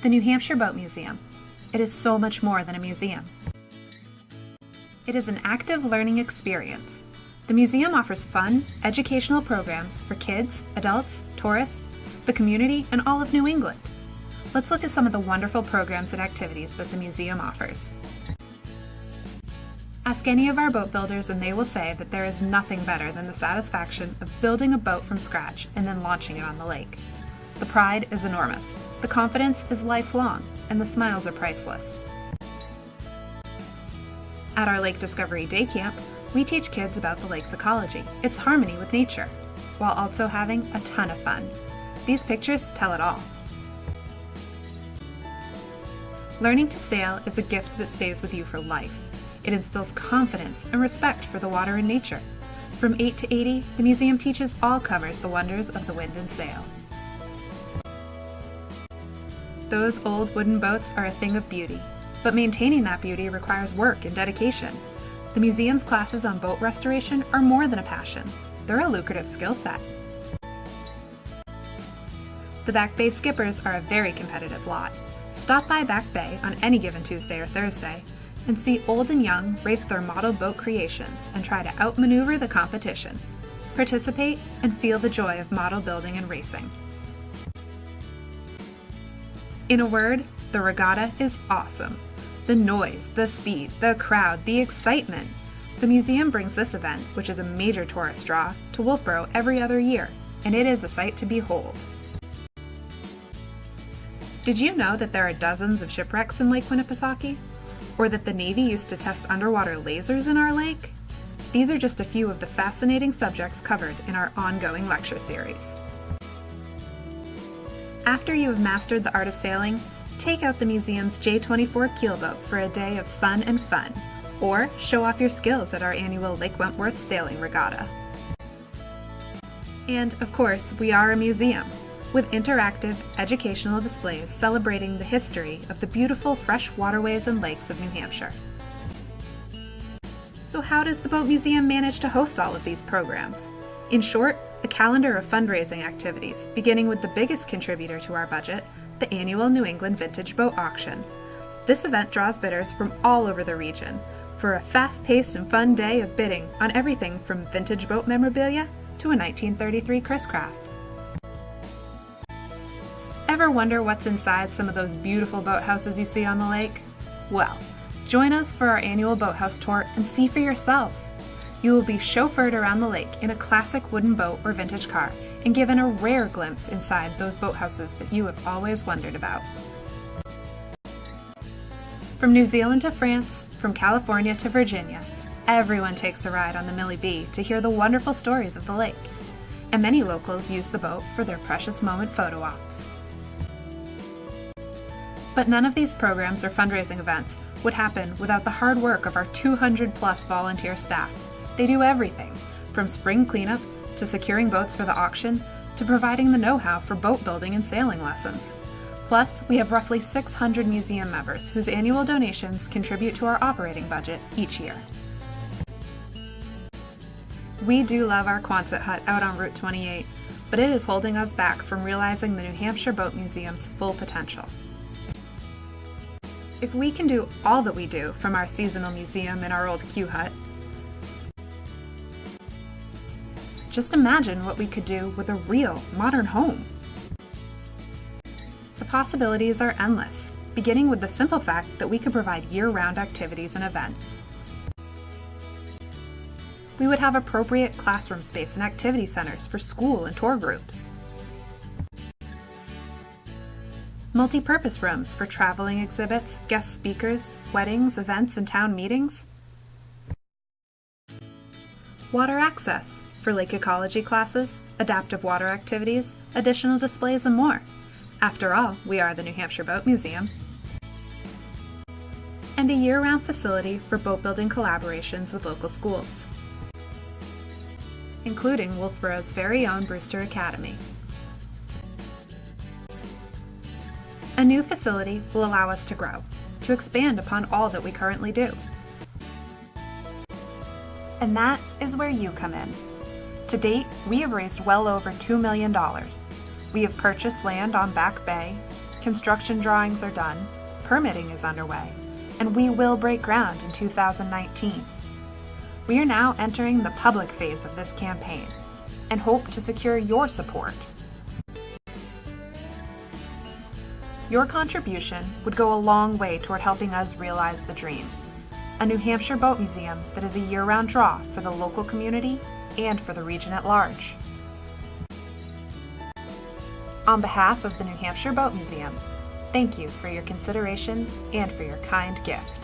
The New Hampshire Boat Museum. It is so much more than a museum. It is an active learning experience. The museum offers fun, educational programs for kids, adults, tourists, the community, and all of New England. Let's look at some of the wonderful programs and activities that the museum offers. Ask any of our boat builders and they will say that there is nothing better than the satisfaction of building a boat from scratch and then launching it on the lake. The pride is enormous, the confidence is lifelong, and the smiles are priceless. At our Lake Discovery Day Camp, we teach kids about the lake's ecology, its harmony with nature, while also having a ton of fun. These pictures tell it all. Learning to sail is a gift that stays with you for life. It instills confidence and respect for the water and nature. From 8 to 80, the museum teaches all comers the wonders of the wind and sail. Those old wooden boats are a thing of beauty, but maintaining that beauty requires work and dedication. The museum's classes on boat restoration are more than a passion. They're a lucrative skill set. The Back Bay Skippers are a very competitive lot. Stop by Back Bay on any given Tuesday or Thursday and see old and young race their model boat creations and try to outmaneuver the competition. Participate and feel the joy of model building and racing. In a word, the regatta is awesome. The noise, the speed, the crowd, the excitement. The museum brings this event, which is a major tourist draw, to Wolfboro every other year, and it is a sight to behold. Did you know that there are dozens of shipwrecks in Lake Winnipesaukee? Or that the Navy used to test underwater lasers in our lake? These are just a few of the fascinating subjects covered in our ongoing lecture series. After you have mastered the art of sailing, take out the museum's J24 keelboat for a day of sun and fun, or show off your skills at our annual Lake Wentworth Sailing Regatta. And, of course, we are a museum, with interactive, educational displays celebrating the history of the beautiful fresh waterways and lakes of New Hampshire. So how does the Boat Museum manage to host all of these programs? In short, a calendar of fundraising activities, beginning with the biggest contributor to our budget, the annual New England Vintage Boat Auction. This event draws bidders from all over the region for a fast-paced and fun day of bidding on everything from vintage boat memorabilia to a 1933 Chris Craft. Ever wonder what's inside some of those beautiful boathouses you see on the lake? Well, join us for our annual boathouse tour and see for yourself. You will be chauffeured around the lake in a classic wooden boat or vintage car and given a rare glimpse inside those boathouses that you have always wondered about. From New Zealand to France, from California to Virginia, everyone takes a ride on the Millie B to hear the wonderful stories of the lake. And many locals use the boat for their precious moment photo ops. But none of these programs or fundraising events would happen without the hard work of our 200+ volunteer staff. They do everything, from spring cleanup to securing boats for the auction to providing the know-how for boat building and sailing lessons. Plus, we have roughly 600 museum members whose annual donations contribute to our operating budget each year. We do love our Quonset hut out on Route 28, but it is holding us back from realizing the New Hampshire Boat Museum's full potential. If we can do all that we do from our seasonal museum in our old Q hut, just imagine what we could do with a real, modern home. The possibilities are endless, beginning with the simple fact that we could provide year-round activities and events. We would have appropriate classroom space and activity centers for school and tour groups. Multi-purpose rooms for traveling exhibits, guest speakers, weddings, events, and town meetings. Water access for lake ecology classes, adaptive water activities, additional displays, and more. After all, we are the New Hampshire Boat Museum. And a year-round facility for boat building collaborations with local schools, including Wolfboro's very own Brewster Academy. A new facility will allow us to grow, to expand upon all that we currently do. And that is where you come in. To date, we have raised well over $2 million. We have purchased land on Back Bay, Construction drawings are done, permitting is underway, and we will break ground in 2019. We are now entering the public phase of this campaign and hope to secure your support. Your contribution would go a long way toward helping us realize the dream, a New Hampshire boat museum that is a year-round draw for the local community and for the region at large. On behalf of the New Hampshire Boat Museum, thank you for your consideration and for your kind gift.